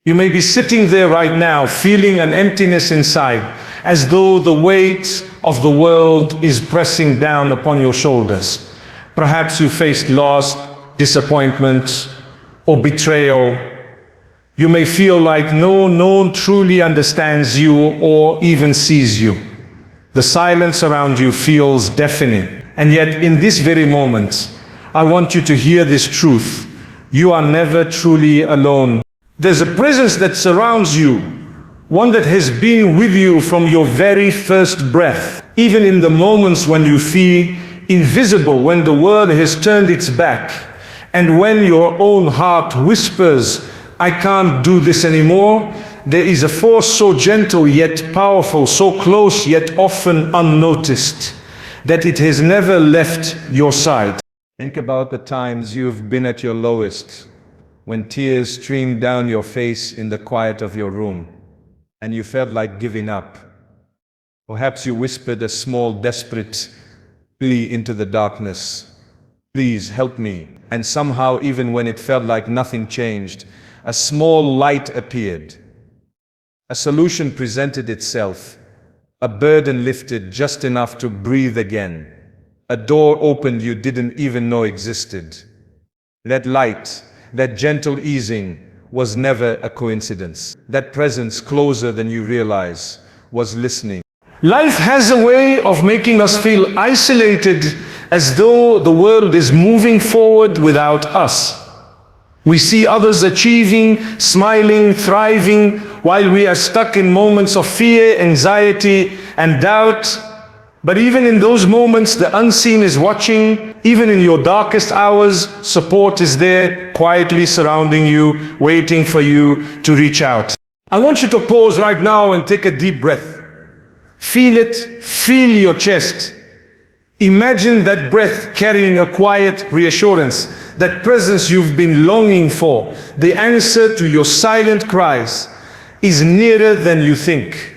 You may be sitting there right now feeling an emptiness inside, as though the weight of the world is pressing down upon your shoulders. Perhaps you faced loss, disappointment, or betrayal. You may feel like no one truly understands you or even sees you. The silence around you feels deafening. And yet in this very moment, I want you to hear this truth. You are never truly alone. There's a presence that surrounds you, one that has been with you from your very first breath. Even in the moments when you feel invisible, when the world has turned its back, and when your own heart whispers, I can't do this anymore, there is a force so gentle yet powerful, so close yet often unnoticed, that it has never left your side. Think about the times you've been at your lowest, when tears streamed down your face in the quiet of your room, and you felt like giving up. Perhaps you whispered a small, desperate plea into the darkness. Please help me. And somehow, even when it felt like nothing changed, a small light appeared. A solution presented itself. A burden lifted just enough to breathe again. A door opened you didn't even know existed. That light, that gentle easing, was never a coincidence. That presence, closer than you realize, was listening. Life has a way of making us feel isolated, as though the world is moving forward without us. We see others achieving, smiling, thriving, while we are stuck in moments of fear, anxiety, and doubt. But even in those moments, the unseen is watching. Even in your darkest hours, support is there, quietly surrounding you, waiting for you to reach out. I want you to pause right now and take a deep breath. Feel it, feel your chest. Imagine that breath carrying a quiet reassurance, that presence you've been longing for. The answer to your silent cries is nearer than you think.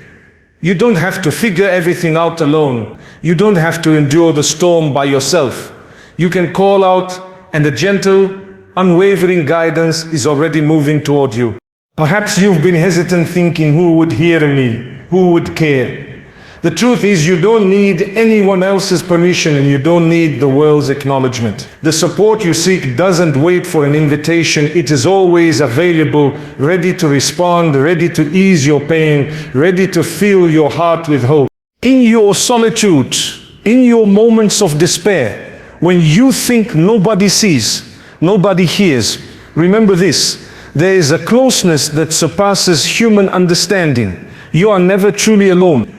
You don't have to figure everything out alone. You don't have to endure the storm by yourself. You can call out, and the gentle, unwavering guidance is already moving toward you. Perhaps you've been hesitant, thinking, who would hear me? Who would care? The truth is, you don't need anyone else's permission, and you don't need the world's acknowledgement. The support you seek doesn't wait for an invitation. It is always available, ready to respond, ready to ease your pain, ready to fill your heart with hope. In your solitude, in your moments of despair, when you think nobody sees, nobody hears, remember this: there is a closeness that surpasses human understanding. You are never truly alone.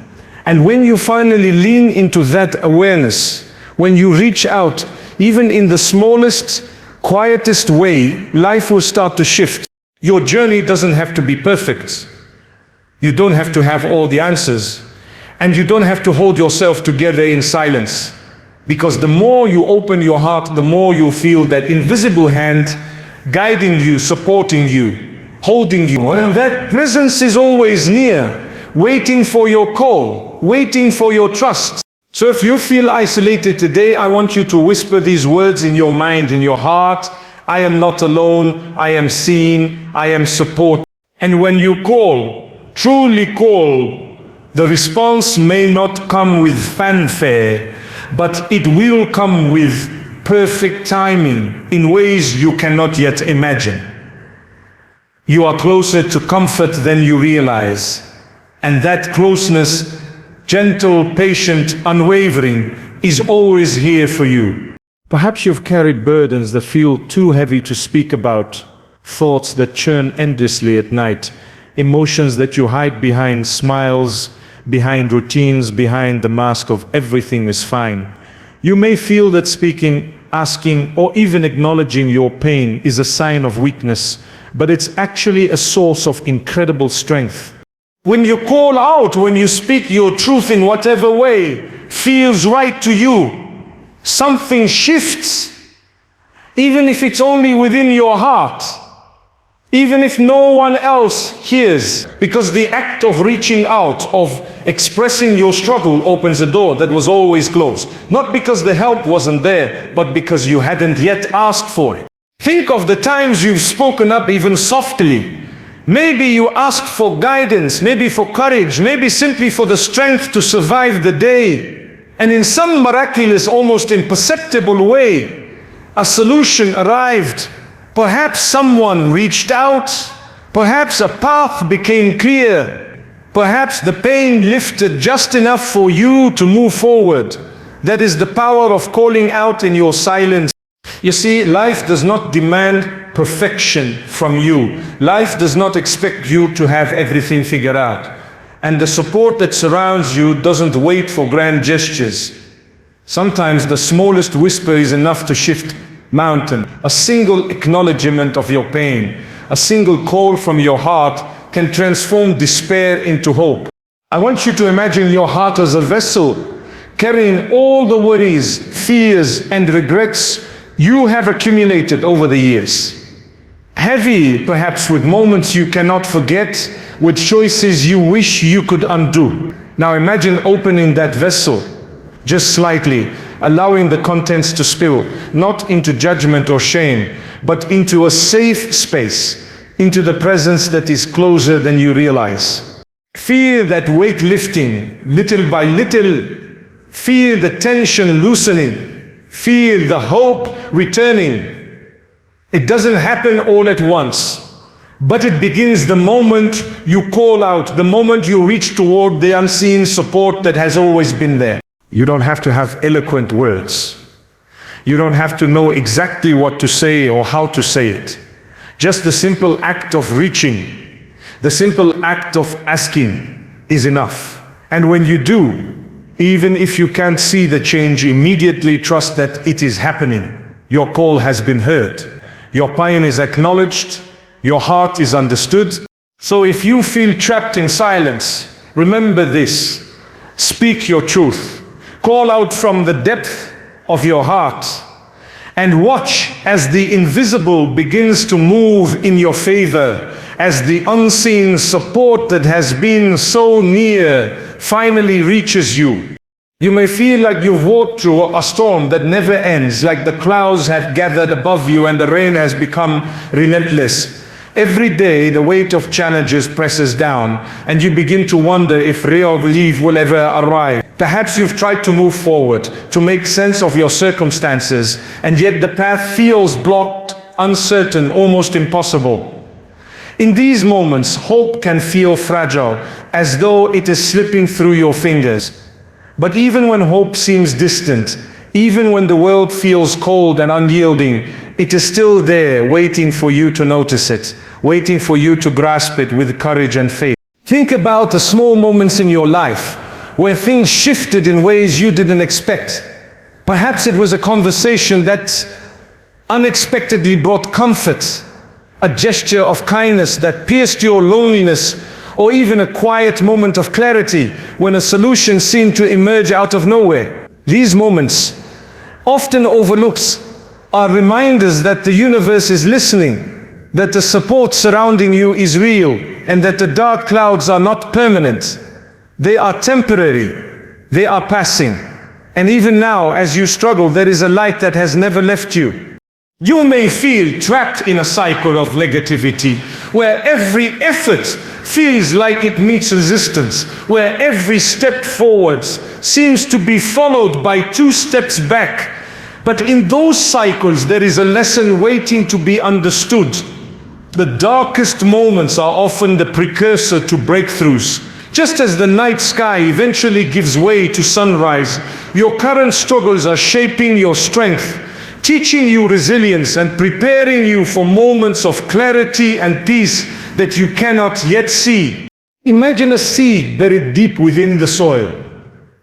And when you finally lean into that awareness, when you reach out, even in the smallest, quietest way, life will start to shift. Your journey doesn't have to be perfect. You don't have to have all the answers. And you don't have to hold yourself together in silence. Because the more you open your heart, the more you feel that invisible hand guiding you, supporting you, holding you. And that presence is always near, waiting for your call, waiting for your trust. So if you feel isolated today, I want you to whisper these words in your mind, in your heart. I am not alone, I am seen, I am supported. And when you call, truly call, the response may not come with fanfare, but it will come with perfect timing in ways you cannot yet imagine. You are closer to comfort than you realize. And that closeness, gentle, patient, unwavering, is always here for you. Perhaps you've carried burdens that feel too heavy to speak about, thoughts that churn endlessly at night, emotions that you hide behind smiles, behind routines, behind the mask of everything is fine. You may feel that speaking, asking, or even acknowledging your pain is a sign of weakness, but it's actually a source of incredible strength. When you call out, when you speak your truth in whatever way feels right to you, something shifts, even if it's only within your heart, even if no one else hears, because the act of reaching out, of expressing your struggle opens a door that was always closed. Not because the help wasn't there, but because you hadn't yet asked for it. Think of the times you've spoken up even softly, Maybe you asked for guidance, maybe for courage, maybe simply for the strength to survive the day. And in some miraculous, almost imperceptible way, a solution arrived. Perhaps someone reached out. Perhaps a path became clear. Perhaps the pain lifted just enough for you to move forward. That is the power of calling out in your silence. You see, life does not demand perfection from you. Life does not expect you to have everything figured out. And the support that surrounds you doesn't wait for grand gestures. Sometimes the smallest whisper is enough to shift mountain. A single acknowledgement of your pain, a single call from your heart can transform despair into hope. I want you to imagine your heart as a vessel carrying all the worries, fears, and regrets you have accumulated over the years. Heavy, perhaps, with moments you cannot forget, with choices you wish you could undo. Now imagine opening that vessel, just slightly, allowing the contents to spill, not into judgment or shame, but into a safe space, into the presence that is closer than you realize. Feel that weight lifting, little by little. Feel the tension loosening. Feel the hope returning. It doesn't happen all at once, but it begins the moment you call out, the moment you reach toward the unseen support that has always been there. You don't have to have eloquent words. You don't have to know exactly what to say or how to say it. Just the simple act of reaching, the simple act of asking is enough. And when you do, even if you can't see the change immediately, trust that it is happening. Your call has been heard. Your pain is acknowledged. Your heart is understood. So if you feel trapped in silence, remember this. Speak your truth. Call out from the depth of your heart. And watch as the invisible begins to move in your favor, as the unseen support that has been so near finally reaches you. You may feel like you've walked through a storm that never ends, like the clouds have gathered above you and the rain has become relentless. Every day the weight of challenges presses down, and you begin to wonder if real relief will ever arrive. Perhaps you've tried to move forward, to make sense of your circumstances, and yet the path feels blocked, uncertain, almost impossible. In these moments, hope can feel fragile, as though it is slipping through your fingers. But even when hope seems distant, even when the world feels cold and unyielding, it is still there, waiting for you to notice it, waiting for you to grasp it with courage and faith. Think about the small moments in your life where things shifted in ways you didn't expect. Perhaps it was a conversation that unexpectedly brought comfort, a gesture of kindness that pierced your loneliness, or even a quiet moment of clarity when a solution seemed to emerge out of nowhere. These moments, often overlooked, are reminders that the universe is listening, that the support surrounding you is real, and that the dark clouds are not permanent. They are temporary, they are passing. And even now, as you struggle, there is a light that has never left you. You may feel trapped in a cycle of negativity, where every effort feels like it meets resistance, where every step forwards seems to be followed by 2 steps back. But in those cycles, there is a lesson waiting to be understood. The darkest moments are often the precursor to breakthroughs. Just as the night sky eventually gives way to sunrise, your current struggles are shaping your strength, teaching you resilience and preparing you for moments of clarity and peace that you cannot yet see. Imagine a seed buried deep within the soil.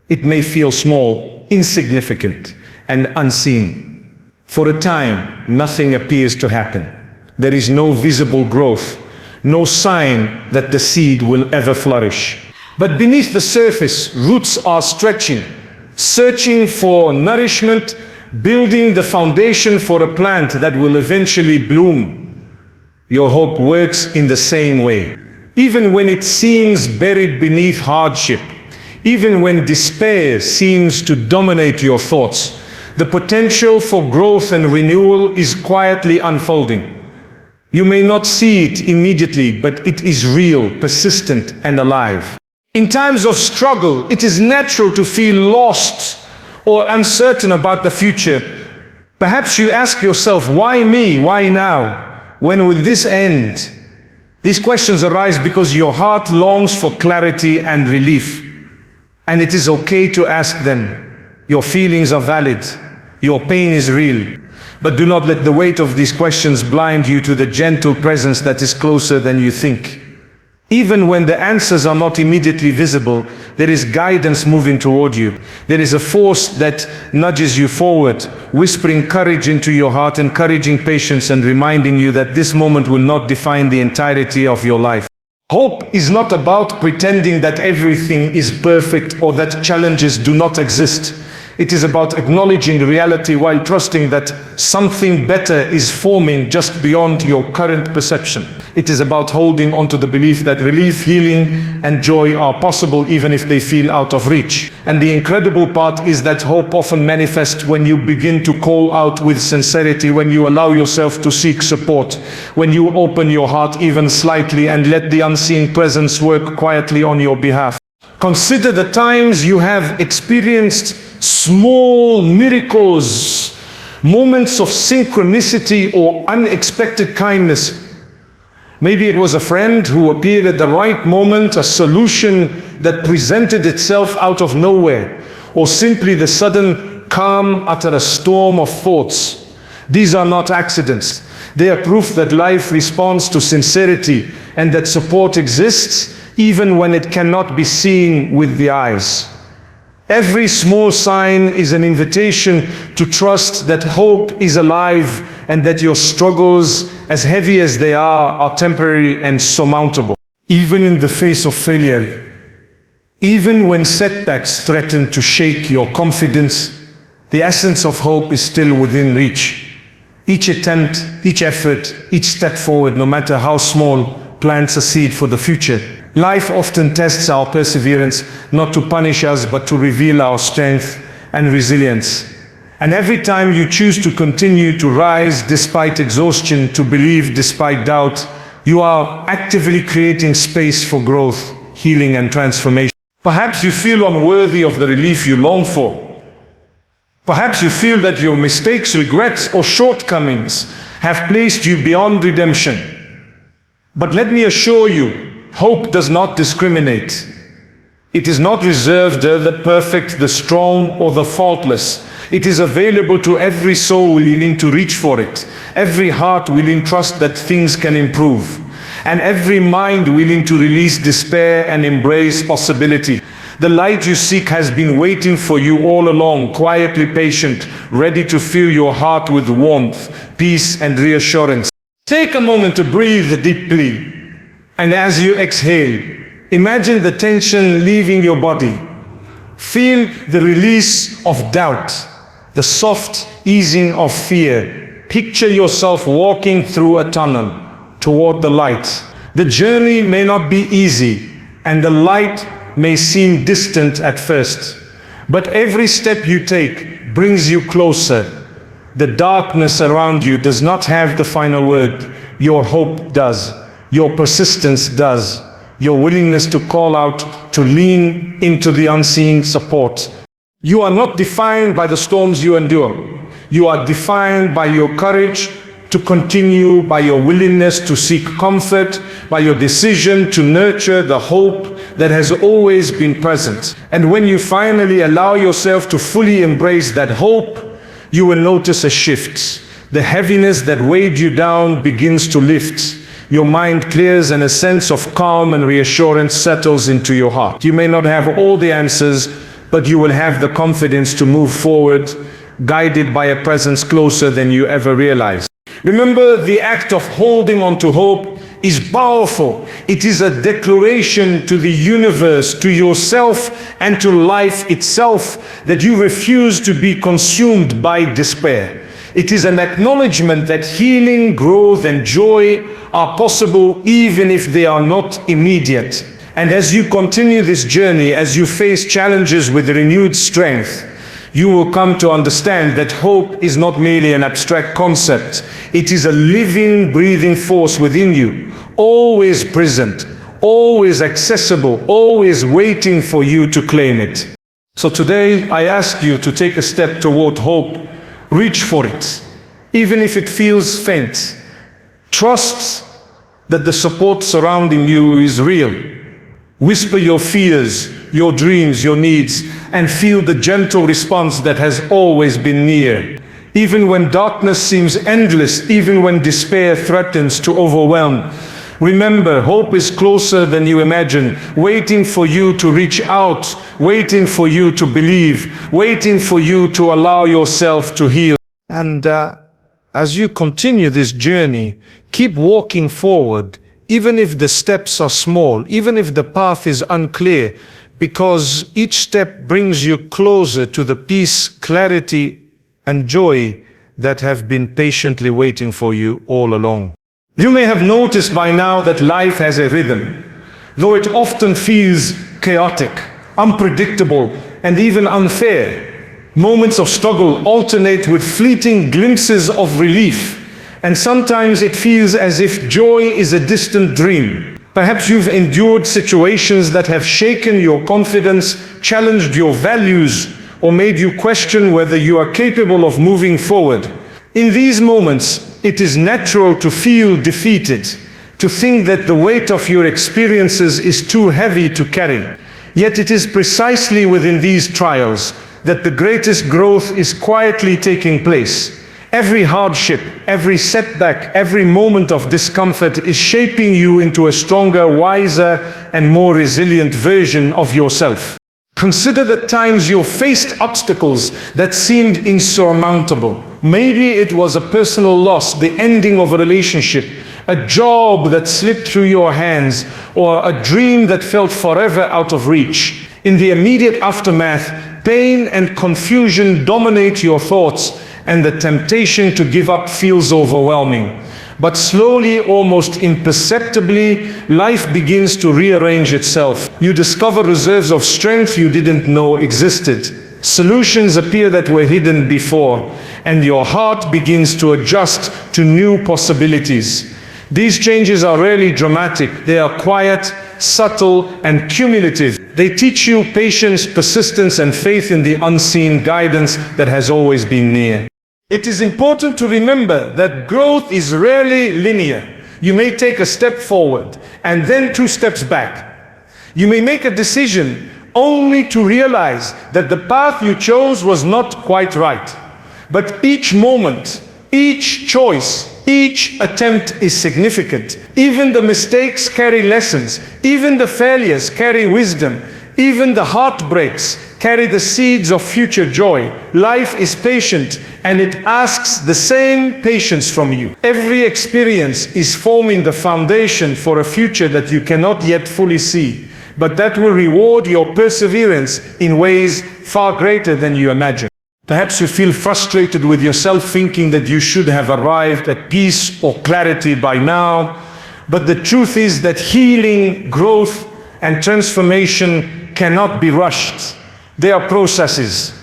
It may feel small, insignificant, and unseen. For a time, nothing appears to happen. There is no visible growth, no sign that the seed will ever flourish. But beneath the surface, roots are stretching, searching for nourishment, building the foundation for a plant that will eventually bloom. Your hope works in the same way. Even when it seems buried beneath hardship, even when despair seems to dominate your thoughts, the potential for growth and renewal is quietly unfolding. You may not see it immediately, but it is real, persistent, and alive. In times of struggle, it is natural to feel lost or uncertain about the future. Perhaps you ask yourself, why me? Why now? When will this end? These questions arise because your heart longs for clarity and relief. And it is okay to ask them. Your feelings are valid. Your pain is real. But do not let the weight of these questions blind you to the gentle presence that is closer than you think. Even when the answers are not immediately visible, there is guidance moving toward you. There is a force that nudges you forward, whispering courage into your heart, encouraging patience and reminding you that this moment will not define the entirety of your life. Hope is not about pretending that everything is perfect or that challenges do not exist. It is about acknowledging reality while trusting that something better is forming just beyond your current perception. It is about holding on to the belief that relief, healing, and joy are possible even if they feel out of reach. And the incredible part is that hope often manifests when you begin to call out with sincerity, when you allow yourself to seek support, when you open your heart even slightly and let the unseen presence work quietly on your behalf. Consider the times you have experienced small miracles, moments of synchronicity or unexpected kindness. Maybe it was a friend who appeared at the right moment, a solution that presented itself out of nowhere, or simply the sudden calm after a storm of thoughts. These are not accidents. They are proof that life responds to sincerity and that support exists even when it cannot be seen with the eyes. Every small sign is an invitation to trust that hope is alive and that your struggles, as heavy as they are temporary and surmountable. Even in the face of failure, even when setbacks threaten to shake your confidence, the essence of hope is still within reach. Each attempt, each effort, each step forward, no matter how small, plants a seed for the future. Life often tests our perseverance, not to punish us, but to reveal our strength and resilience. And every time you choose to continue to rise despite exhaustion, to believe despite doubt, you are actively creating space for growth, healing, and transformation. Perhaps you feel unworthy of the relief you long for. Perhaps you feel that your mistakes, regrets, or shortcomings have placed you beyond redemption. But let me assure you, hope does not discriminate. It is not reserved for the perfect, the strong, or the faultless. It is available to every soul willing to reach for it, every heart willing to trust that things can improve, and every mind willing to release despair and embrace possibility. The light you seek has been waiting for you all along, quietly patient, ready to fill your heart with warmth, peace, and reassurance. Take a moment to breathe deeply. And as you exhale, imagine the tension leaving your body. Feel the release of doubt, the soft easing of fear. Picture yourself walking through a tunnel toward the light. The journey may not be easy, and the light may seem distant at first. But every step you take brings you closer. The darkness around you does not have the final word. Your hope does. Your persistence does. Your willingness to call out, to lean into the unseen support. You are not defined by the storms you endure. You are defined by your courage to continue, by your willingness to seek comfort, by your decision to nurture the hope that has always been present. And when you finally allow yourself to fully embrace that hope, you will notice a shift. The heaviness that weighed you down begins to lift. Your mind clears and a sense of calm and reassurance settles into your heart. You may not have all the answers, but you will have the confidence to move forward, guided by a presence closer than you ever realized. Remember, the act of holding on to hope is powerful. It is a declaration to the universe, to yourself, and to life itself that you refuse to be consumed by despair. It is an acknowledgement that healing, growth, and joy are possible even if they are not immediate. And as you continue this journey, as you face challenges with renewed strength, you will come to understand that hope is not merely an abstract concept. It is a living, breathing force within you, always present, always accessible, always waiting for you to claim it. So today, I ask you to take a step toward hope. Reach for it, even if it feels faint. Trust that the support surrounding you is real. Whisper your fears, your dreams, your needs, and feel the gentle response that has always been near. Even when darkness seems endless, even when despair threatens to overwhelm, remember, hope is closer than you imagine, waiting for you to reach out, waiting for you to believe, waiting for you to allow yourself to heal. And as you continue this journey, keep walking forward, even if the steps are small, even if the path is unclear, because each step brings you closer to the peace, clarity, and joy that have been patiently waiting for you all along. You may have noticed by now that life has a rhythm, though it often feels chaotic, unpredictable, and even unfair. Moments of struggle alternate with fleeting glimpses of relief, and sometimes it feels as if joy is a distant dream. Perhaps you've endured situations that have shaken your confidence, challenged your values, or made you question whether you are capable of moving forward. In these moments, it is natural to feel defeated, to think that the weight of your experiences is too heavy to carry. Yet it is precisely within these trials that the greatest growth is quietly taking place. Every hardship, every setback, every moment of discomfort is shaping you into a stronger, wiser, and more resilient version of yourself. Consider the times you faced obstacles that seemed insurmountable. Maybe it was a personal loss, the ending of a relationship, a job that slipped through your hands, or a dream that felt forever out of reach. In the immediate aftermath, pain and confusion dominate your thoughts, and the temptation to give up feels overwhelming. But slowly, almost imperceptibly, life begins to rearrange itself. You discover reserves of strength you didn't know existed. Solutions appear that were hidden before, and your heart begins to adjust to new possibilities. These changes are rarely dramatic. They are quiet, subtle, and cumulative. They teach you patience, persistence, and faith in the unseen guidance that has always been near. It is important to remember that growth is rarely linear. You may take a step forward and then 2 steps back. You may make a decision only to realize that the path you chose was not quite right. But each moment, each choice, each attempt is significant. Even the mistakes carry lessons. Even the failures carry wisdom. Even the heartbreaks carry the seeds of future joy. Life is patient, and it asks the same patience from you. Every experience is forming the foundation for a future that you cannot yet fully see, but that will reward your perseverance in ways far greater than you imagine. Perhaps you feel frustrated with yourself, thinking that you should have arrived at peace or clarity by now. But the truth is that healing, growth, and transformation cannot be rushed. They are processes,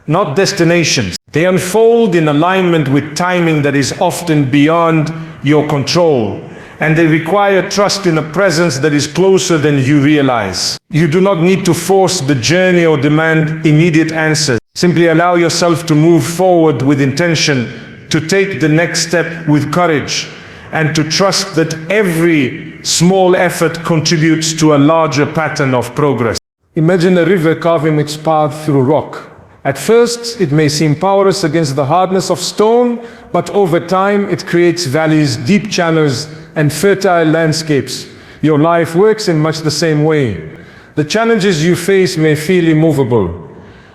not destinations. They unfold in alignment with timing that is often beyond your control, and they require trust in a presence that is closer than you realize. You do not need to force the journey or demand immediate answers. Simply allow yourself to move forward with intention, to take the next step with courage, and to trust that every small effort contributes to a larger pattern of progress. Imagine a river carving its path through rock. At first, it may seem powerless against the hardness of stone, but over time, it creates valleys, deep channels, and fertile landscapes. Your life works in much the same way. The challenges you face may feel immovable,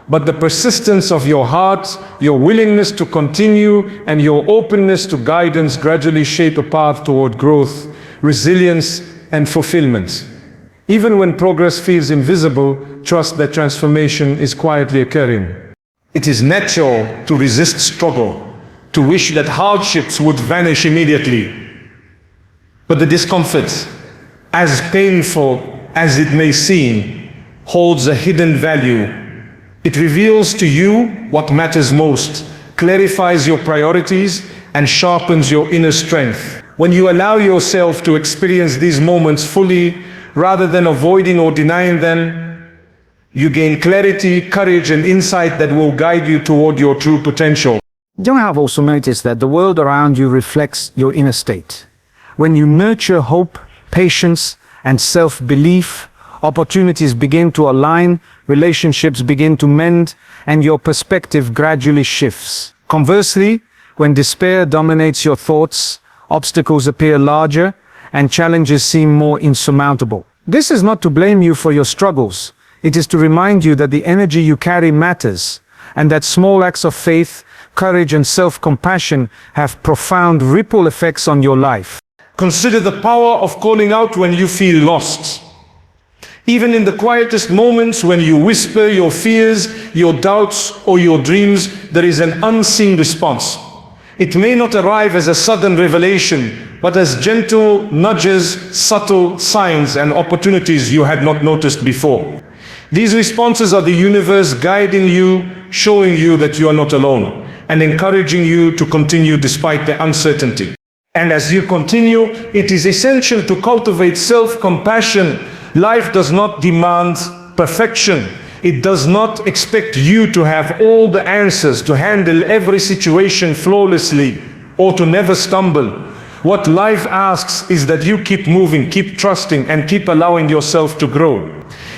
but the persistence of your heart, your willingness to continue, and your openness to guidance gradually shape a path toward growth, resilience, and fulfillment. Even when progress feels invisible, trust that transformation is quietly occurring. It is natural to resist struggle, to wish that hardships would vanish immediately. But the discomfort, as painful as it may seem, holds a hidden value. It reveals to you what matters most, clarifies your priorities, and sharpens your inner strength. When you allow yourself to experience these moments fully, rather than avoiding or denying them, you gain clarity, courage, and insight that will guide you toward your true potential. You have also noticed that the world around you reflects your inner state. When you nurture hope, patience, and self-belief, opportunities begin to align, relationships begin to mend, and your perspective gradually shifts. Conversely, when despair dominates your thoughts, obstacles appear larger, and challenges seem more insurmountable. This is not to blame you for your struggles. It is to remind you that the energy you carry matters, and that small acts of faith, courage, and self-compassion have profound ripple effects on your life. Consider the power of calling out when you feel lost. Even in the quietest moments when you whisper your fears, your doubts, or your dreams, there is an unseen response. It may not arrive as a sudden revelation, but as gentle nudges, subtle signs, and opportunities you had not noticed before. These responses are the universe guiding you, showing you that you are not alone, and encouraging you to continue despite the uncertainty. And as you continue, it is essential to cultivate self-compassion. Life does not demand perfection. It does not expect you to have all the answers, to handle every situation flawlessly, or to never stumble. What life asks is that you keep moving, keep trusting, and keep allowing yourself to grow.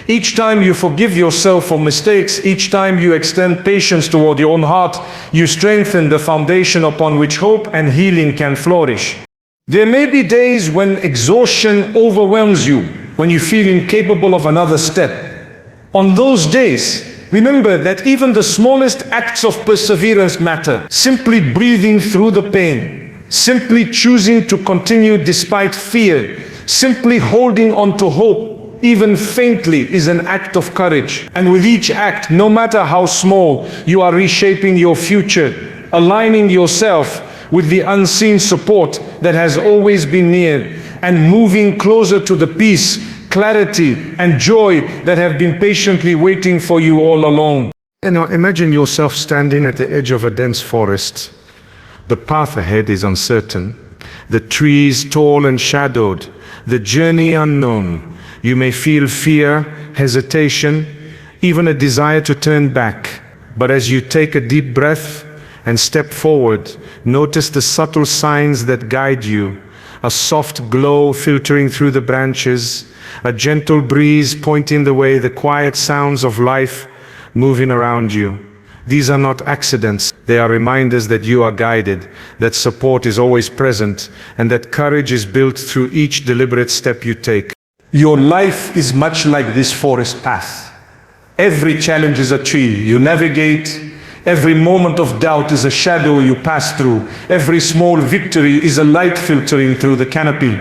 Each time you forgive yourself for mistakes, each time you extend patience toward your own heart, you strengthen the foundation upon which hope and healing can flourish. There may be days when exhaustion overwhelms you, when you feel incapable of another step. On those days, remember that even the smallest acts of perseverance matter. Simply breathing through the pain, simply choosing to continue despite fear, simply holding on to hope, even faintly, is an act of courage. And with each act, no matter how small, you are reshaping your future, aligning yourself with the unseen support that has always been near, and moving closer to the peace, clarity, and joy that have been patiently waiting for you all along. And now imagine yourself standing at the edge of a dense forest. The path ahead is uncertain, the trees tall and shadowed, the journey unknown. You may feel fear, hesitation, even a desire to turn back. But as you take a deep breath and step forward, notice the subtle signs that guide you. A soft glow filtering through the branches, a gentle breeze pointing the way, the quiet sounds of life moving around you. These are not accidents. They are reminders that you are guided, that support is always present, and that courage is built through each deliberate step you take. Your life is much like this forest path. Every challenge is a tree you navigate. Every moment of doubt is a shadow you pass through. Every small victory is a light filtering through the canopy.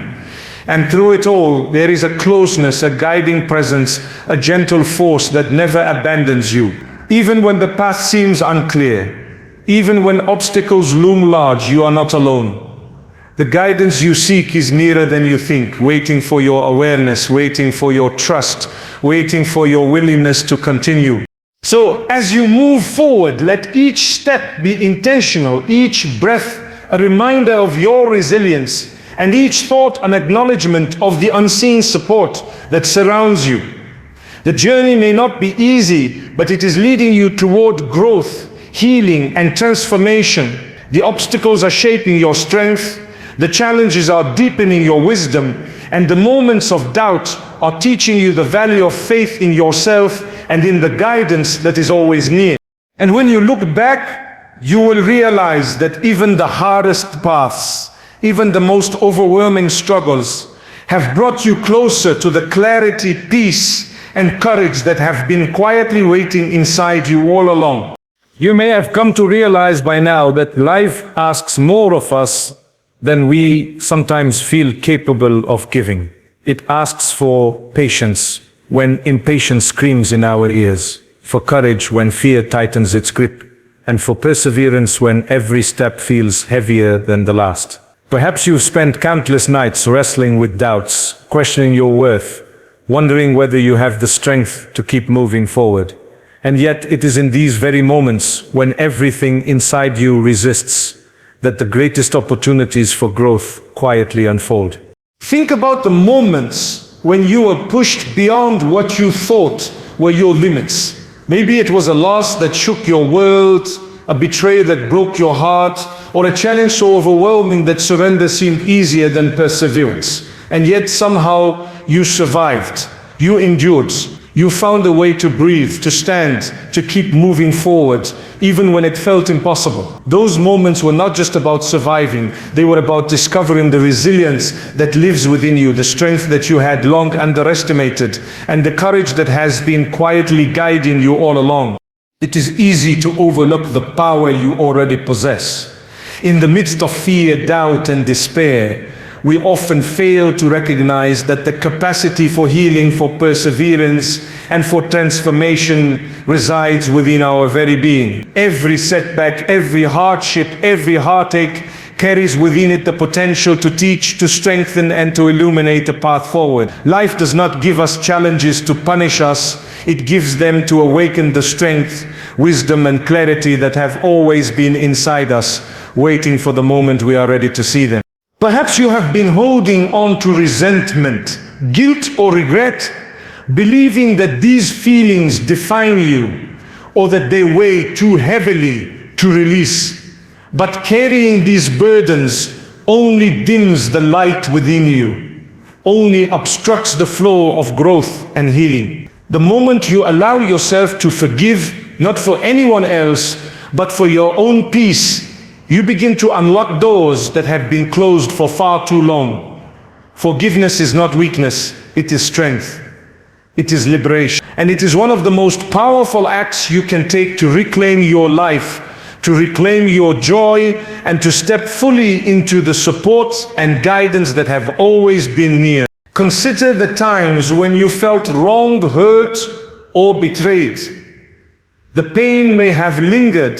And through it all, there is a closeness, a guiding presence, a gentle force that never abandons you. Even when the path seems unclear, even when obstacles loom large, you are not alone. The guidance you seek is nearer than you think, waiting for your awareness, waiting for your trust, waiting for your willingness to continue. So as you move forward, let each step be intentional, each breath a reminder of your resilience, and each thought an acknowledgement of the unseen support that surrounds you. The journey may not be easy, but it is leading you toward growth, healing, and transformation. The obstacles are shaping your strength, the challenges are deepening your wisdom, and the moments of doubt are teaching you the value of faith in yourself and in the guidance that is always near. And when you look back, you will realize that even the hardest paths, even the most overwhelming struggles, have brought you closer to the clarity, peace, and courage that have been quietly waiting inside you all along. You may have come to realize by now that life asks more of us than we sometimes feel capable of giving. It asks for patience when impatience screams in our ears, for courage when fear tightens its grip, and for perseverance when every step feels heavier than the last. Perhaps you've spent countless nights wrestling with doubts, questioning your worth, wondering whether you have the strength to keep moving forward. And yet it is in these very moments when everything inside you resists that the greatest opportunities for growth quietly unfold. Think about the moments when you were pushed beyond what you thought were your limits. Maybe it was a loss that shook your world, a betrayal that broke your heart, or a challenge so overwhelming that surrender seemed easier than perseverance. And yet somehow you survived, you endured, you found a way to breathe, to stand, to keep moving forward, even when it felt impossible. Those moments were not just about surviving, they were about discovering the resilience that lives within you, the strength that you had long underestimated, and the courage that has been quietly guiding you all along. It is easy to overlook the power you already possess. In the midst of fear, doubt, and despair, we often fail to recognize that the capacity for healing, for perseverance, and for transformation resides within our very being. Every setback, every hardship, every heartache carries within it the potential to teach, to strengthen, and to illuminate a path forward. Life does not give us challenges to punish us. It gives them to awaken the strength, wisdom, and clarity that have always been inside us, waiting for the moment we are ready to see them. Perhaps you have been holding on to resentment, guilt, or regret, believing that these feelings define you, or that they weigh too heavily to release. But carrying these burdens only dims the light within you, only obstructs the flow of growth and healing. The moment you allow yourself to forgive, not for anyone else, but for your own peace, you begin to unlock doors that have been closed for far too long. Forgiveness is not weakness, it is strength. It is liberation. And it is one of the most powerful acts you can take to reclaim your life, to reclaim your joy, and to step fully into the support and guidance that have always been near. Consider the times when you felt wronged, hurt, or betrayed. The pain may have lingered,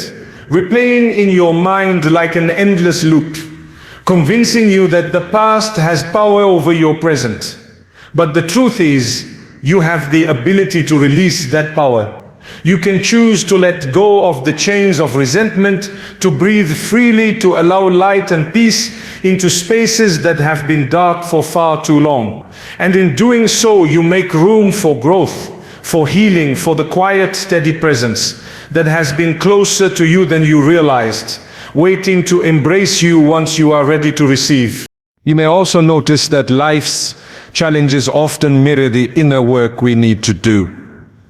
replaying in your mind like an endless loop, convincing you that the past has power over your present. But the truth is, you have the ability to release that power. You can choose to let go of the chains of resentment, to breathe freely, to allow light and peace into spaces that have been dark for far too long. And in doing so, you make room for growth, for healing, for the quiet, steady presence that has been closer to you than you realized, waiting to embrace you once you are ready to receive. You may also notice that life's challenges often mirror the inner work we need to do.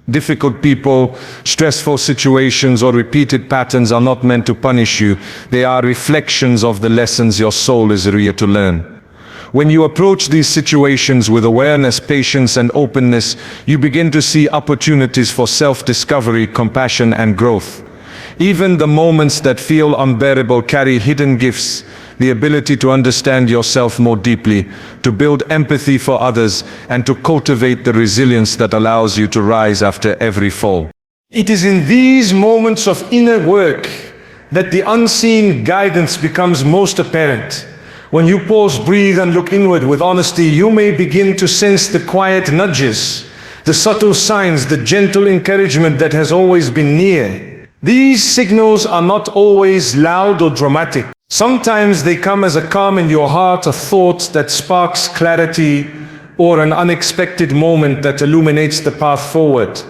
Difficult people, stressful situations, or repeated patterns are not meant to punish you. They are reflections of the lessons your soul is here to learn. When you approach these situations with awareness, patience, and openness, you begin to see opportunities for self-discovery, compassion, and growth. Even the moments that feel unbearable carry hidden gifts, the ability to understand yourself more deeply, to build empathy for others, and to cultivate the resilience that allows you to rise after every fall. It is in these moments of inner work that the unseen guidance becomes most apparent. When you pause, breathe, and look inward with honesty, you may begin to sense the quiet nudges, the subtle signs, the gentle encouragement that has always been near. These signals are not always loud or dramatic. Sometimes they come as a calm in your heart, a thought that sparks clarity, or an unexpected moment that illuminates the path forward.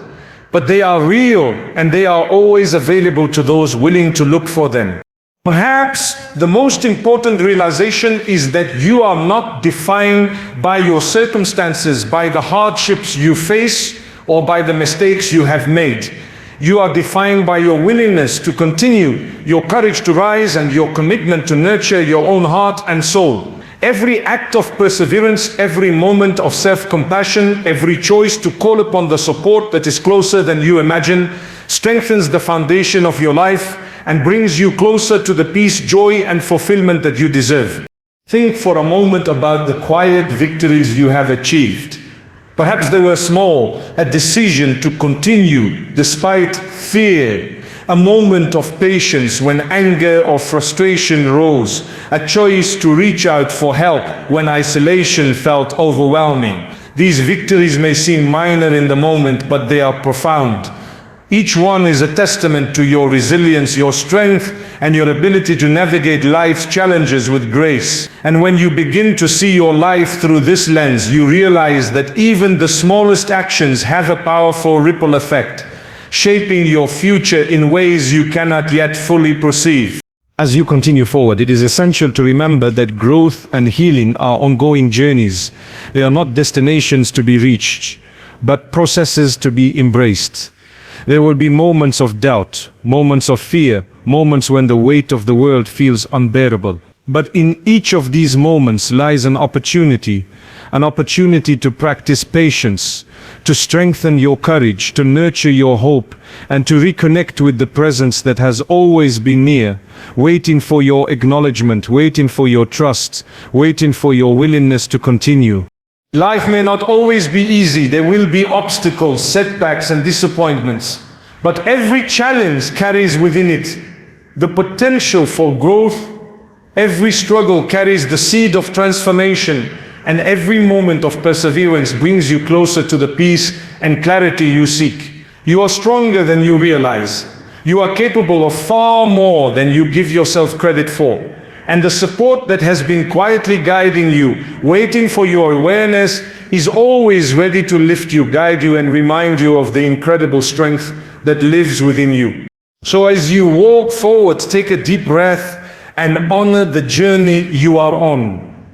But they are real, and they are always available to those willing to look for them. Perhaps the most important realization is that you are not defined by your circumstances, by the hardships you face, or by the mistakes you have made. You are defined by your willingness to continue, your courage to rise, and your commitment to nurture your own heart and soul. Every act of perseverance, every moment of self-compassion, every choice to call upon the support that is closer than you imagine, strengthens the foundation of your life and brings you closer to the peace, joy, and fulfillment that you deserve. Think for a moment about the quiet victories you have achieved. Perhaps they were small, a decision to continue despite fear, a moment of patience when anger or frustration rose, a choice to reach out for help when isolation felt overwhelming. These victories may seem minor in the moment, but they are profound. Each one is a testament to your resilience, your strength, and your ability to navigate life's challenges with grace. And when you begin to see your life through this lens, you realize that even the smallest actions have a powerful ripple effect, shaping your future in ways you cannot yet fully perceive. As you continue forward, it is essential to remember that growth and healing are ongoing journeys. They are not destinations to be reached, but processes to be embraced. There will be moments of doubt, moments of fear, moments when the weight of the world feels unbearable. But in each of these moments lies an opportunity to practice patience, to strengthen your courage, to nurture your hope, and to reconnect with the presence that has always been near, waiting for your acknowledgement, waiting for your trust, waiting for your willingness to continue. Life may not always be easy. There will be obstacles, setbacks, and disappointments. But every challenge carries within it the potential for growth. Every struggle carries the seed of transformation, and every moment of perseverance brings you closer to the peace and clarity you seek. You are stronger than you realize. You are capable of far more than you give yourself credit for. And the support that has been quietly guiding you, waiting for your awareness, is always ready to lift you, guide you, and remind you of the incredible strength that lives within you. So as you walk forward, take a deep breath and honor the journey you are on.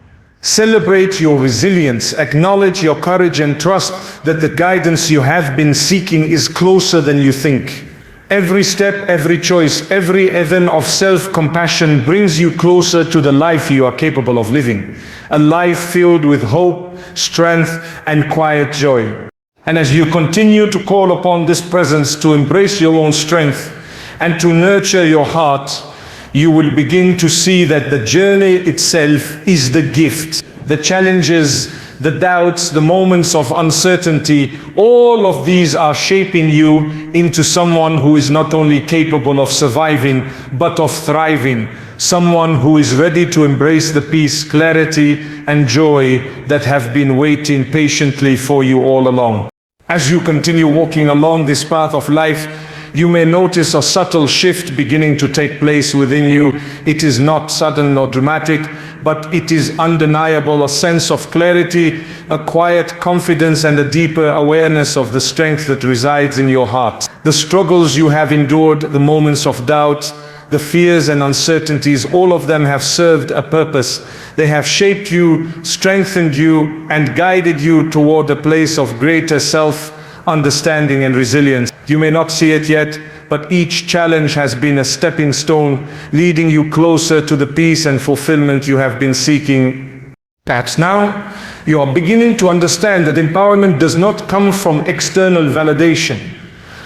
Celebrate your resilience, acknowledge your courage, and trust that the guidance you have been seeking is closer than you think. Every step, every choice, every event of self-compassion brings you closer to the life you are capable of living. A life filled with hope, strength, and quiet joy. And as you continue to call upon this presence to embrace your own strength and to nurture your heart, you will begin to see that the journey itself is the gift. The challenges, the doubts, the moments of uncertainty, all of these are shaping you into someone who is not only capable of surviving, but of thriving. Someone who is ready to embrace the peace, clarity, and joy that have been waiting patiently for you all along. As you continue walking along this path of life, you may notice a subtle shift beginning to take place within you. It is not sudden nor dramatic, but it is undeniable, a sense of clarity, a quiet confidence, and a deeper awareness of the strength that resides in your heart. The struggles you have endured, the moments of doubt, the fears and uncertainties, all of them have served a purpose. They have shaped you, strengthened you, and guided you toward a place of greater self-understanding and resilience. You may not see it yet, but each challenge has been a stepping stone, leading you closer to the peace and fulfillment you have been seeking. Perhaps now you are beginning to understand that empowerment does not come from external validation,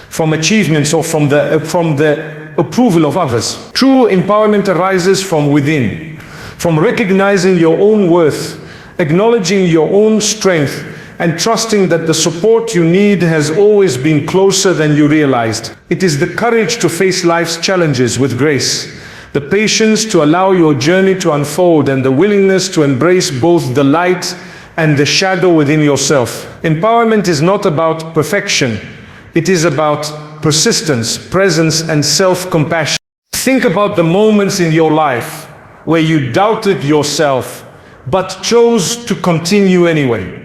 from achievements, or from the approval of others. True empowerment arises from within, from recognizing your own worth, acknowledging your own strength, and trusting that the support you need has always been closer than you realized. It is the courage to face life's challenges with grace, the patience to allow your journey to unfold, and the willingness to embrace both the light and the shadow within yourself. Empowerment is not about perfection. It is about persistence, presence, and self-compassion. Think about the moments in your life where you doubted yourself, but chose to continue anyway.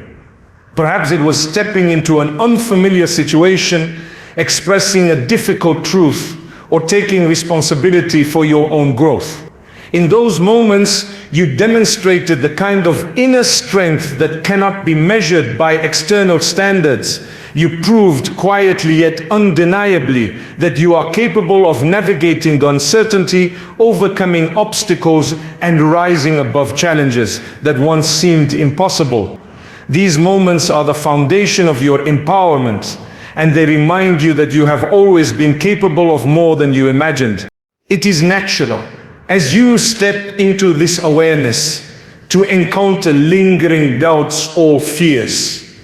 Perhaps it was stepping into an unfamiliar situation, expressing a difficult truth, or taking responsibility for your own growth. In those moments, you demonstrated the kind of inner strength that cannot be measured by external standards. You proved quietly yet undeniably that you are capable of navigating uncertainty, overcoming obstacles, and rising above challenges that once seemed impossible. These moments are the foundation of your empowerment, and they remind you that you have always been capable of more than you imagined. It is natural, as you step into this awareness, to encounter lingering doubts or fears.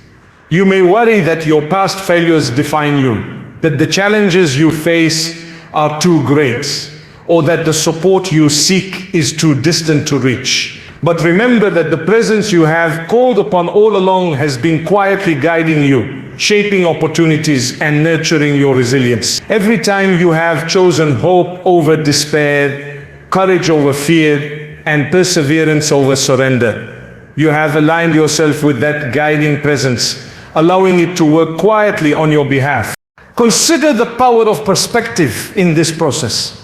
You may worry that your past failures define you, that the challenges you face are too great, or that the support you seek is too distant to reach. But remember that the presence you have called upon all along has been quietly guiding you. shaping opportunities and nurturing your resilience. Every time you have chosen hope over despair, courage over fear, and perseverance over surrender, you have aligned yourself with that guiding presence, allowing it to work quietly on your behalf. Consider the power of perspective in this process.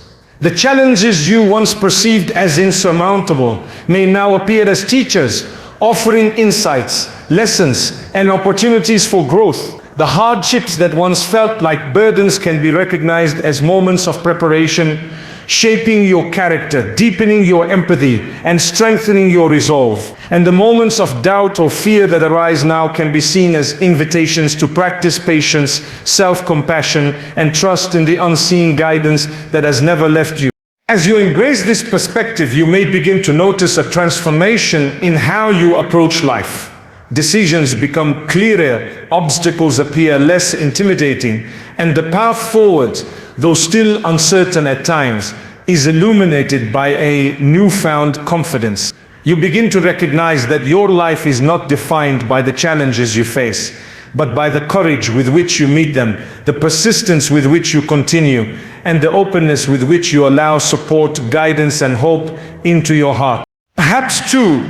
The challenges you once perceived as insurmountable may now appear as teachers, offering insights, lessons, and opportunities for growth. The hardships that once felt like burdens can be recognized as moments of preparation, shaping your character, deepening your empathy, and strengthening your resolve. And the moments of doubt or fear that arise now can be seen as invitations to practice patience, self-compassion, and trust in the unseen guidance that has never left you. As you embrace this perspective, you may begin to notice a transformation in how you approach life. Decisions become clearer, obstacles appear less intimidating, and the path forward, though still uncertain at times, is illuminated by a newfound confidence. You begin to recognize that your life is not defined by the challenges you face, but by the courage with which you meet them, the persistence with which you continue, and the openness with which you allow support, guidance, and hope into your heart. Perhaps too,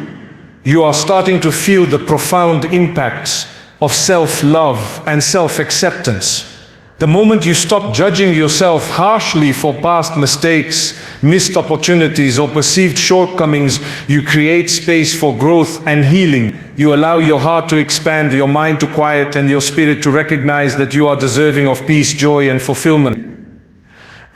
you are starting to feel the profound impacts of self-love and self-acceptance. The moment you stop judging yourself harshly for past mistakes, missed opportunities, or perceived shortcomings, you create space for growth and healing. You allow your heart to expand, your mind to quiet, and your spirit to recognize that you are deserving of peace, joy, and fulfillment.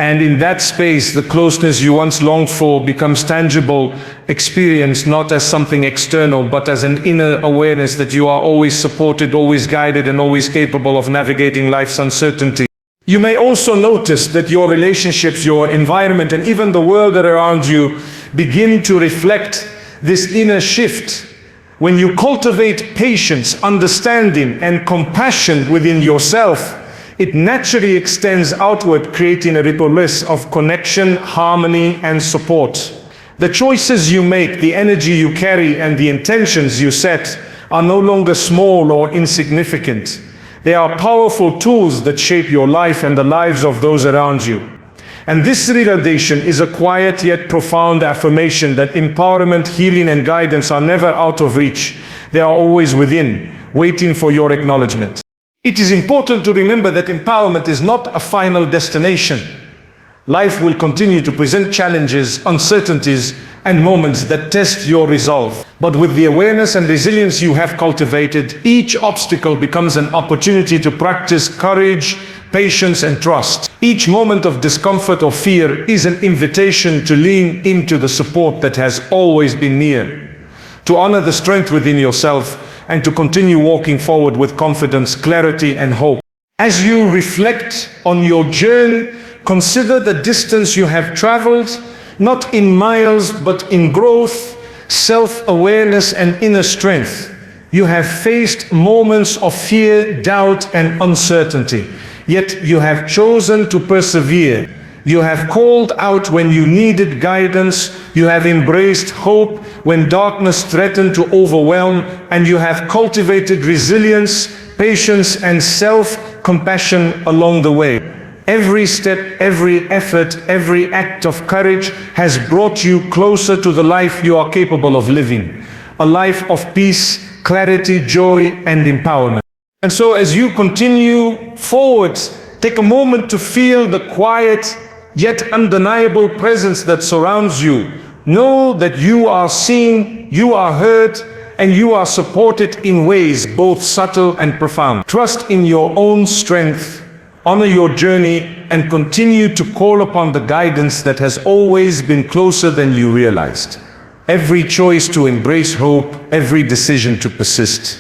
And in that space, the closeness you once longed for becomes tangible, experienced not as something external, but as an inner awareness that you are always supported, always guided, and always capable of navigating life's uncertainty. You may also notice that your relationships, your environment, and even the world around you begin to reflect this inner shift. When you cultivate patience, understanding, and compassion within yourself, it naturally extends outward, creating a ripple of connection, harmony, and support. The choices you make, the energy you carry, and the intentions you set are no longer small or insignificant. They are powerful tools that shape your life and the lives of those around you. And this realization is a quiet yet profound affirmation that empowerment, healing, and guidance are never out of reach. They are always within, waiting for your acknowledgement. It is important to remember that empowerment is not a final destination. Life will continue to present challenges, uncertainties, and moments that test your resolve. But with the awareness and resilience you have cultivated, each obstacle becomes an opportunity to practice courage, patience, and trust. Each moment of discomfort or fear is an invitation to lean into the support that has always been near, to honor the strength within yourself, and to continue walking forward with confidence, clarity, and hope. As you reflect on your journey, consider the distance you have traveled, not in miles, but in growth, self-awareness, and inner strength. You have faced moments of fear, doubt, and uncertainty, yet you have chosen to persevere. You have called out when you needed guidance, you have embraced hope when darkness threatened to overwhelm, and you have cultivated resilience, patience, and self-compassion along the way. Every step, every effort, every act of courage has brought you closer to the life you are capable of living. A life of peace, clarity, joy, and empowerment. And so as you continue forward, take a moment to feel the quiet, yet undeniable presence that surrounds you. Know that you are seen, you are heard, and you are supported in ways both subtle and profound. Trust in your own strength, honor your journey, and continue to call upon the guidance that has always been closer than you realized. Every choice to embrace hope, every decision to persist,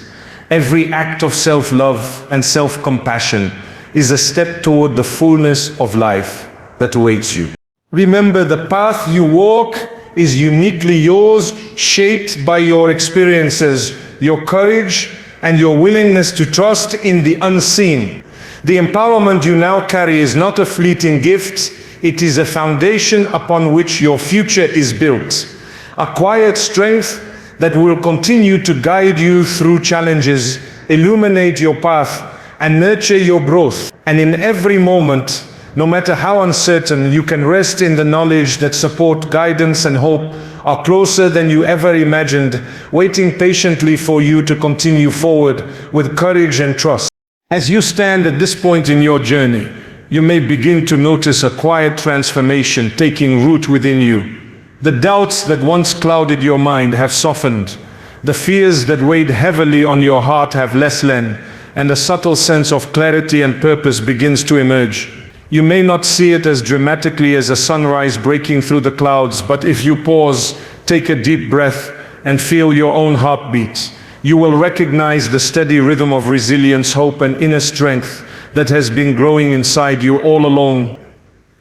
every act of self-love and self-compassion is a step toward the fullness of life that awaits you. Remember, the path you walk is uniquely yours, shaped by your experiences, your courage, and your willingness to trust in the unseen. The empowerment you now carry is not a fleeting gift, it is a foundation upon which your future is built. A quiet strength that will continue to guide you through challenges, illuminate your path, and nurture your growth. And in every moment, no matter how uncertain, you can rest in the knowledge that support, guidance, and hope are closer than you ever imagined, waiting patiently for you to continue forward with courage and trust. As you stand at this point in your journey, you may begin to notice a quiet transformation taking root within you. The doubts that once clouded your mind have softened. The fears that weighed heavily on your heart have lessened, and a subtle sense of clarity and purpose begins to emerge. You may not see it as dramatically as a sunrise breaking through the clouds, but if you pause, take a deep breath, and feel your own heartbeat, you will recognize the steady rhythm of resilience, hope, and inner strength that has been growing inside you all along.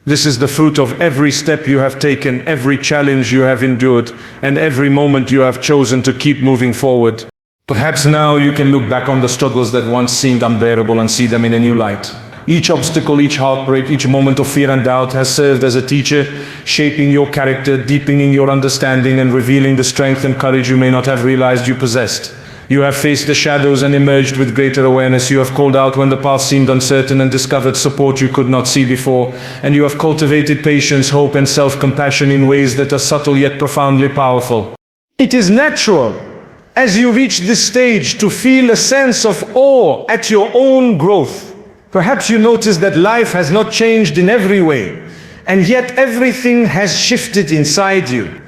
This is the fruit of every step you have taken, every challenge you have endured, and every moment you have chosen to keep moving forward. Perhaps now you can look back on the struggles that once seemed unbearable and see them in a new light. Each obstacle, each heartbreak, each moment of fear and doubt has served as a teacher, shaping your character, deepening your understanding, and revealing the strength and courage you may not have realized you possessed. You have faced the shadows and emerged with greater awareness. You have called out when the path seemed uncertain and discovered support you could not see before. And you have cultivated patience, hope, and self-compassion in ways that are subtle yet profoundly powerful. It is natural, as you reach this stage, to feel a sense of awe at your own growth. Perhaps you notice that life has not changed in every way, and yet everything has shifted inside you.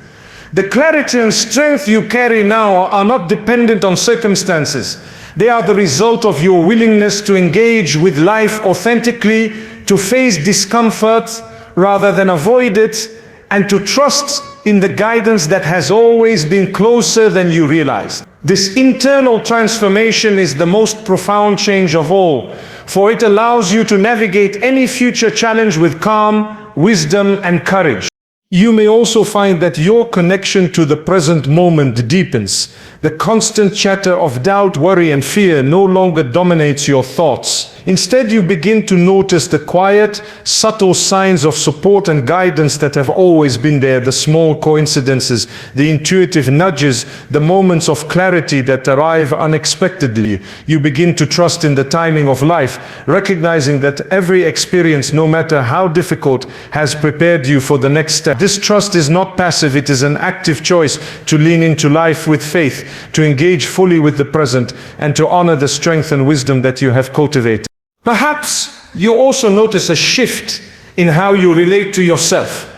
The clarity and strength you carry now are not dependent on circumstances. They are the result of your willingness to engage with life authentically, to face discomfort rather than avoid it, and to trust in the guidance that has always been closer than you realize. This internal transformation is the most profound change of all, for it allows you to navigate any future challenge with calm, wisdom, and courage. You may also find that your connection to the present moment deepens. The constant chatter of doubt, worry, and fear no longer dominates your thoughts. Instead, you begin to notice the quiet, subtle signs of support and guidance that have always been there, the small coincidences, the intuitive nudges, the moments of clarity that arrive unexpectedly. You begin to trust in the timing of life, recognizing that every experience, no matter how difficult, has prepared you for the next step. This trust is not passive, it is an active choice to lean into life with faith, to engage fully with the present, and to honor the strength and wisdom that you have cultivated. Perhaps you also notice a shift in how you relate to yourself.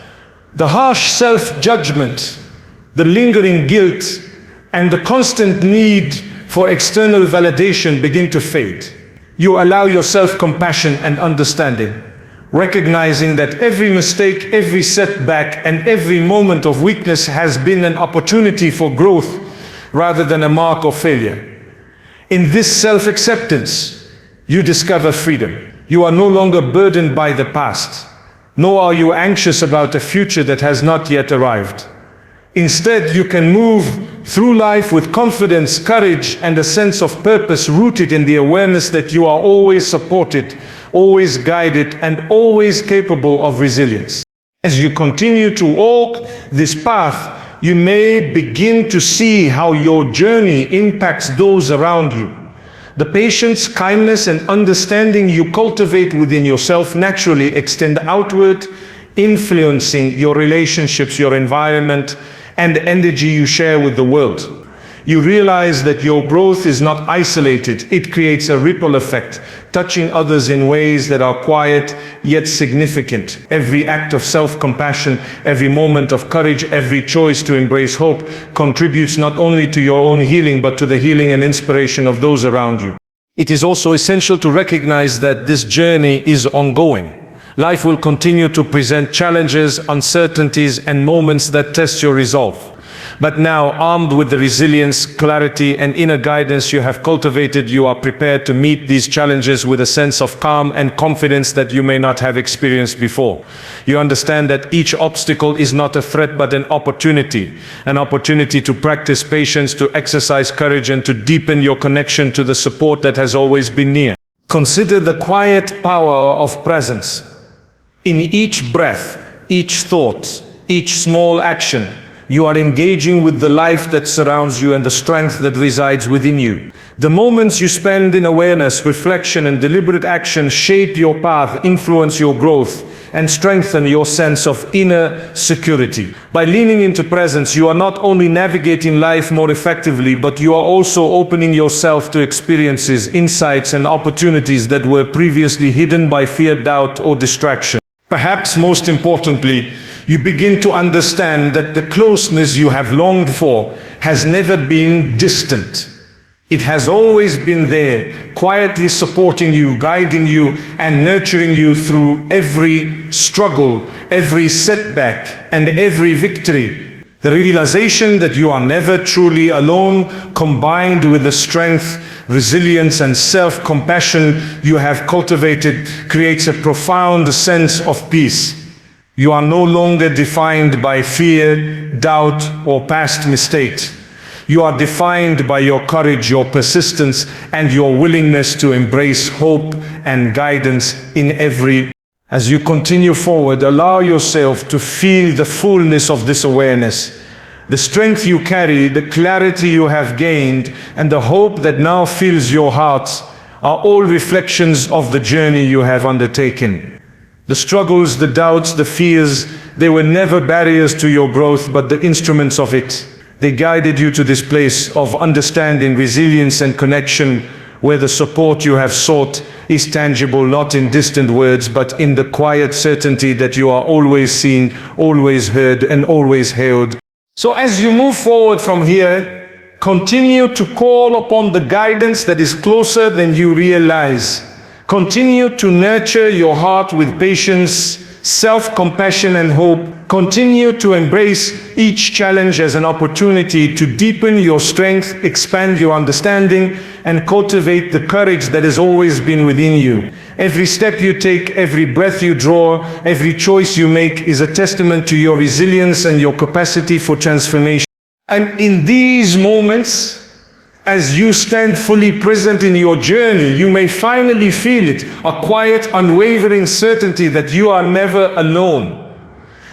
The harsh self-judgment, the lingering guilt, and the constant need for external validation begin to fade. You allow yourself compassion and understanding, recognizing that every mistake, every setback, and every moment of weakness has been an opportunity for growth rather than a mark of failure. In this self-acceptance, you discover freedom. You are no longer burdened by the past, nor are you anxious about a future that has not yet arrived. Instead, you can move through life with confidence, courage, and a sense of purpose rooted in the awareness that you are always supported, always guided, and always capable of resilience. As you continue to walk this path, you may begin to see how your journey impacts those around you. The patience, kindness, and understanding you cultivate within yourself naturally extend outward, influencing your relationships, your environment, and the energy you share with the world. You realize that your growth is not isolated. It creates a ripple effect, touching others in ways that are quiet yet significant. Every act of self-compassion, every moment of courage, every choice to embrace hope contributes not only to your own healing, but to the healing and inspiration of those around you. It is also essential to recognize that this journey is ongoing. Life will continue to present challenges, uncertainties, and moments that test your resolve. But now, armed with the resilience, clarity, and inner guidance you have cultivated, you are prepared to meet these challenges with a sense of calm and confidence that you may not have experienced before. You understand that each obstacle is not a threat but an opportunity to practice patience, to exercise courage, and to deepen your connection to the support that has always been near. Consider the quiet power of presence. In each breath, each thought, each small action, you are engaging with the life that surrounds you and the strength that resides within you. The moments you spend in awareness, reflection, and deliberate action shape your path, influence your growth, and strengthen your sense of inner security. By leaning into presence, you are not only navigating life more effectively, but you are also opening yourself to experiences, insights, and opportunities that were previously hidden by fear, doubt, or distraction. Perhaps most importantly, you begin to understand that the closeness you have longed for has never been distant. It has always been there, quietly supporting you, guiding you, and nurturing you through every struggle, every setback, and every victory. The realization that you are never truly alone, combined with the strength, resilience, and self-compassion you have cultivated, creates a profound sense of peace. You are no longer defined by fear, doubt, or past mistakes. You are defined by your courage, your persistence, and your willingness to embrace hope and guidance in every. As you continue forward, allow yourself to feel the fullness of this awareness. The strength you carry, the clarity you have gained, and the hope that now fills your heart are all reflections of the journey you have undertaken. The struggles, the doubts, the fears, they were never barriers to your growth, but the instruments of it. They guided you to this place of understanding, resilience, and connection, where the support you have sought is tangible, not in distant words, but in the quiet certainty that you are always seen, always heard, and always held. So as you move forward from here, continue to call upon the guidance that is closer than you realize. Continue to nurture your heart with patience, self-compassion, and hope. Continue to embrace each challenge as an opportunity to deepen your strength, expand your understanding, and cultivate the courage that has always been within you. Every step you take, every breath you draw, every choice you make is a testament to your resilience and your capacity for transformation. And in these moments, as you stand fully present in your journey, you may finally feel it, a quiet, unwavering certainty that you are never alone,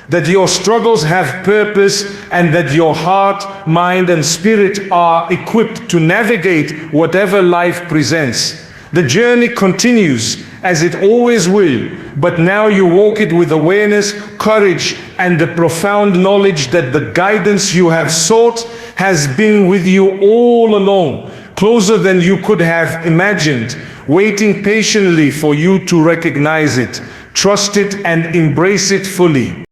that your struggles have purpose, and that your heart, mind, and spirit are equipped to navigate whatever life presents. The journey continues, as it always will, but now you walk it with awareness, courage, and the profound knowledge that the guidance you have sought has been with you all along, closer than you could have imagined, waiting patiently for you to recognize it, trust it, and embrace it fully.